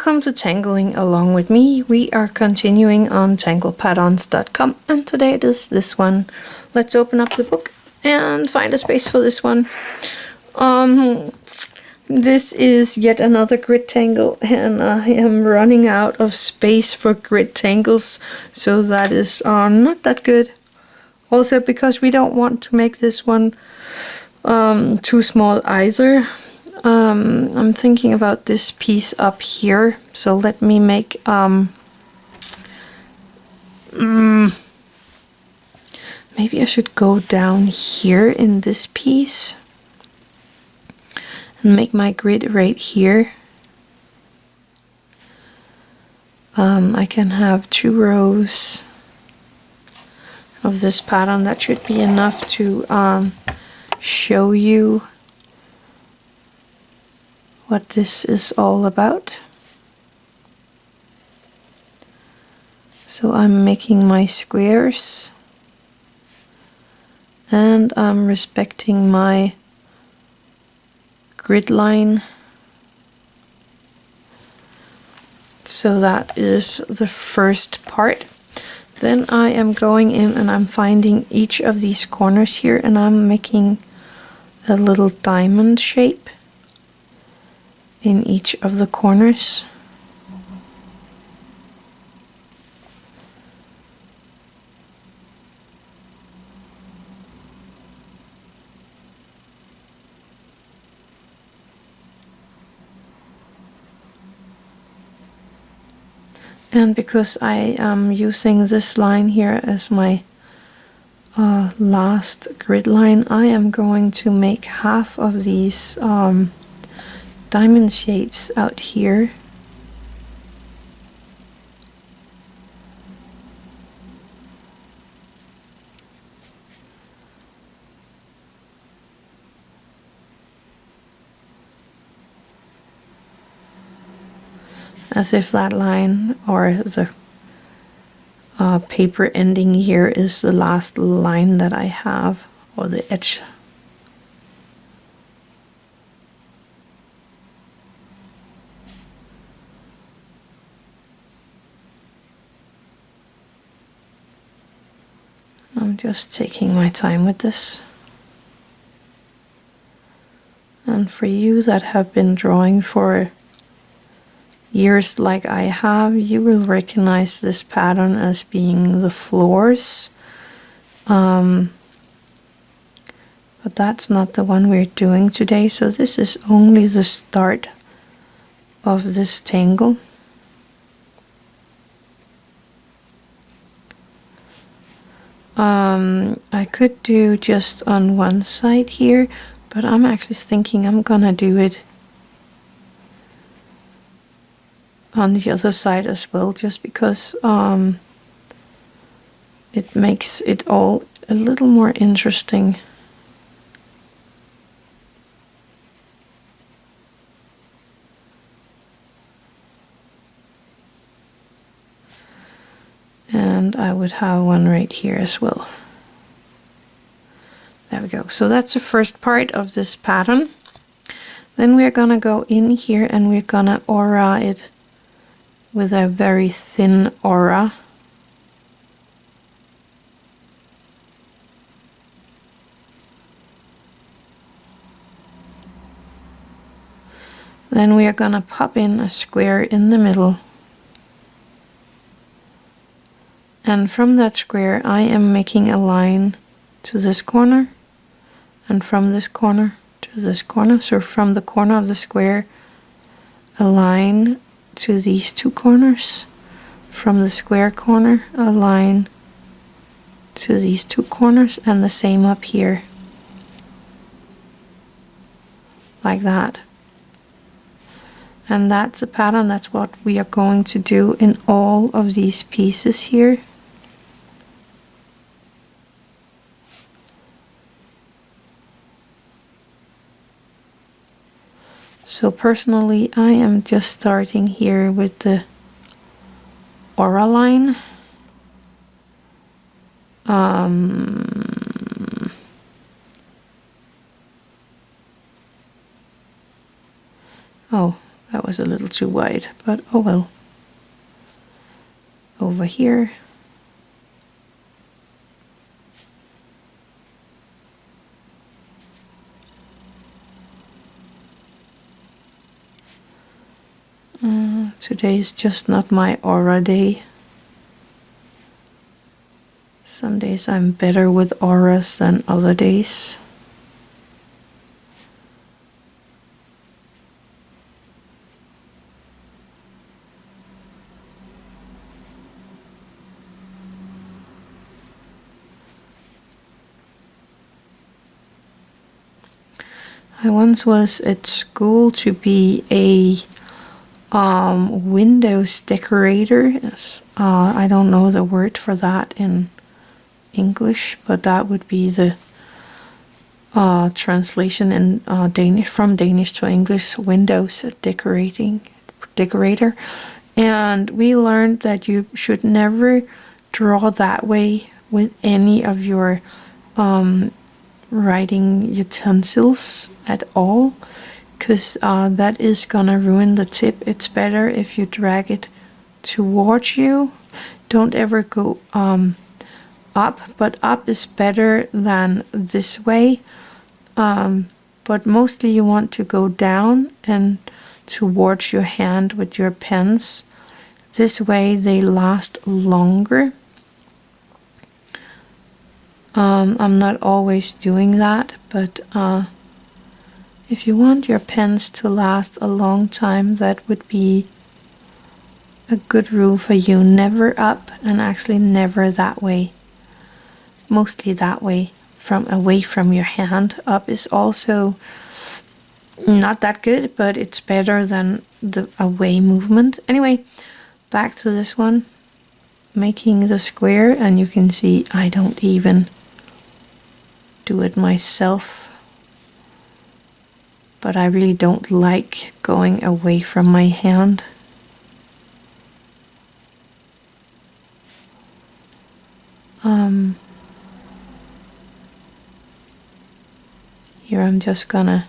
Welcome to Tangling Along with me. We are continuing on tanglepatterns.com and today it is this one. Let's open up the book and find a space for this one. This is yet another grid tangle and I am running out of space for grid tangles, so that is not that good. Also because we don't want to make this one too small either. I'm thinking about this piece up here, so let me make maybe I should go down here in this piece and make my grid right here. I can have 2 rows of this pattern. That should be enough to show you what this is all about. So I'm making my squares and I'm respecting my grid line. So that is the first part. Then I am going in and I'm finding each of these corners here and I'm making a little diamond shape in each of the corners. And because I am using this line here as my last grid line, I am going to make half of these diamond shapes out here. As if that line or the paper ending here is the last line that I have, or the edge. I'm just taking my time with this. And for you that have been drawing for years like I have, you will recognize this pattern as being the floors. But that's not the one we're doing today, so this is only the start of this tangle. I could do just on one side here, but I'm actually thinking I'm gonna do it on the other side as well, just because it makes it all a little more interesting. And I would have one right here as well. There we go. So that's the first part of this pattern. Then we're gonna go in here and we're gonna aura it with a very thin aura. Then we are gonna pop in a square in the middle. And from that square I am making a line to this corner and from this corner to this corner. So from the corner of the square a line to these 2 corners, from the square corner a line to these 2 corners, and the same up here, like that. And that's a pattern. That's what we are going to do in all of these pieces here. So personally, I am just starting here with the aura line. Oh, That was a little too wide, but oh well. Over here. Today is just not my aura day. Some days I'm better with auras than other days. I once was at school to be a windows decorator. Yes. I don't know the word for that in English, but that would be the translation in Danish, from Danish to English, windows decorator. And we learned that you should never draw that way with any of your writing utensils at all, because that is gonna ruin the tip. It's better if you drag it towards you. Don't ever go up, but up is better than this way. But mostly you want to go down and towards your hand with your pens. This way they last longer. I'm not always doing that, but if you want your pens to last a long time, that would be a good rule for you. Never up, and actually never that way. Mostly that way, from away from your hand. Up is also not that good, but it's better than the away movement. Anyway, back to this one. Making the square, and you can see I don't even do it myself, but I really don't like going away from my hand. Here I'm just gonna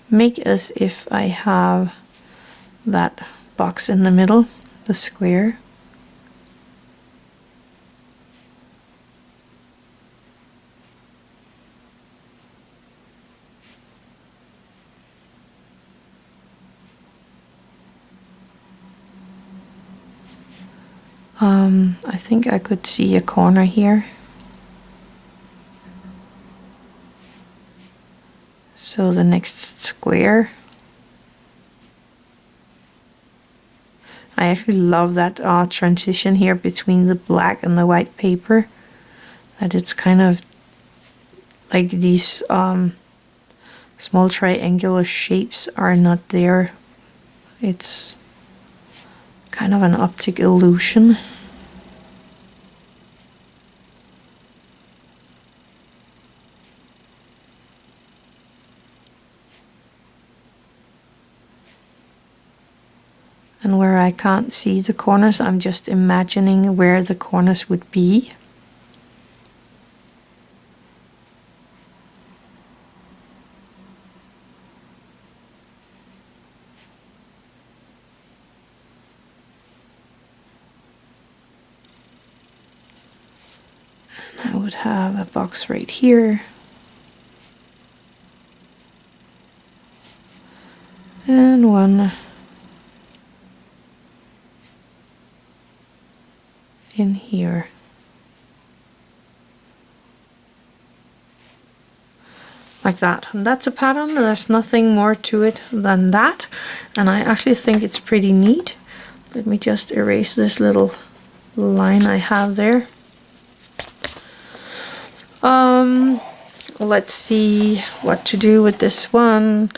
make as if I have that box in the middle, the square. I think I could see a corner here. So the next square. I actually love that transition here between the black and the white paper. That it's kind of like these small triangular shapes are not there. It's kind of an optic illusion. And where I can't see the corners, I'm just imagining where the corners would be. And I would have a box right here. And one in here. Like that. And that's a pattern. There's nothing more to it than that. And I actually think it's pretty neat. Let me just erase this little line I have there. Let's see what to do with this one.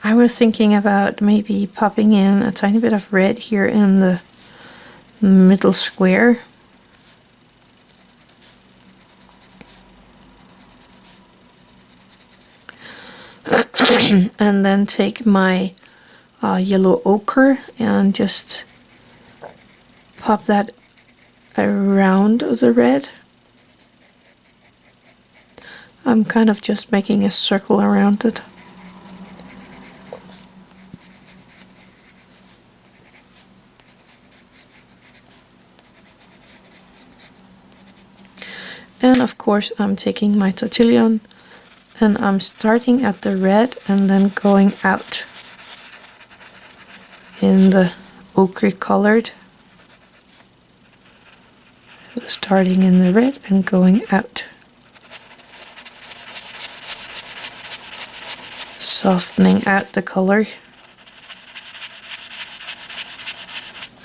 I was thinking about maybe popping in a tiny bit of red here in the middle square. And then take my yellow ochre and just pop that around the red. I'm kind of just making a circle around it. And of course I'm taking my Tortillion and I'm starting at the red and then going out in the ochre colored. So starting in the red and going out. Softening out the color.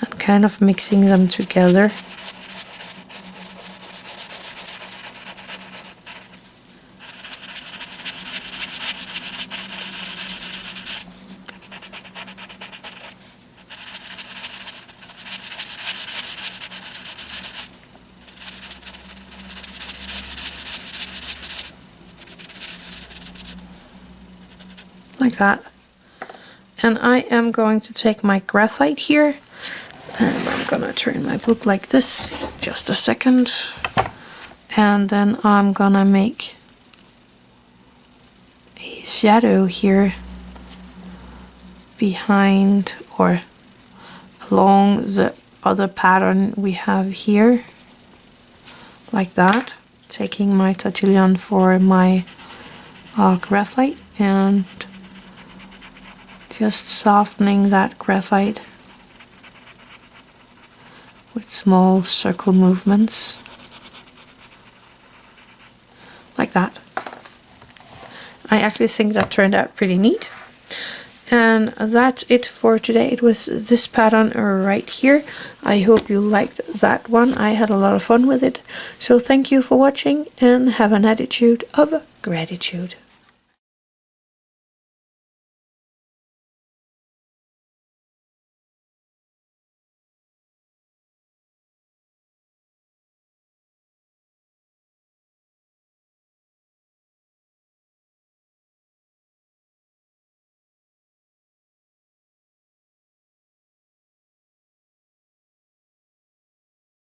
And kind of mixing them together. Like that. And I am going to take my graphite here and I'm gonna turn my book like this, just a second, and then I'm gonna make a shadow here behind or along the other pattern we have here, like that, taking my Tortillion for my graphite and just softening that graphite with small circle movements, like that. I actually think that turned out pretty neat. And that's it for today. It was this pattern right here. I hope you liked that one. I had a lot of fun with it. So thank you for watching and have an attitude of gratitude.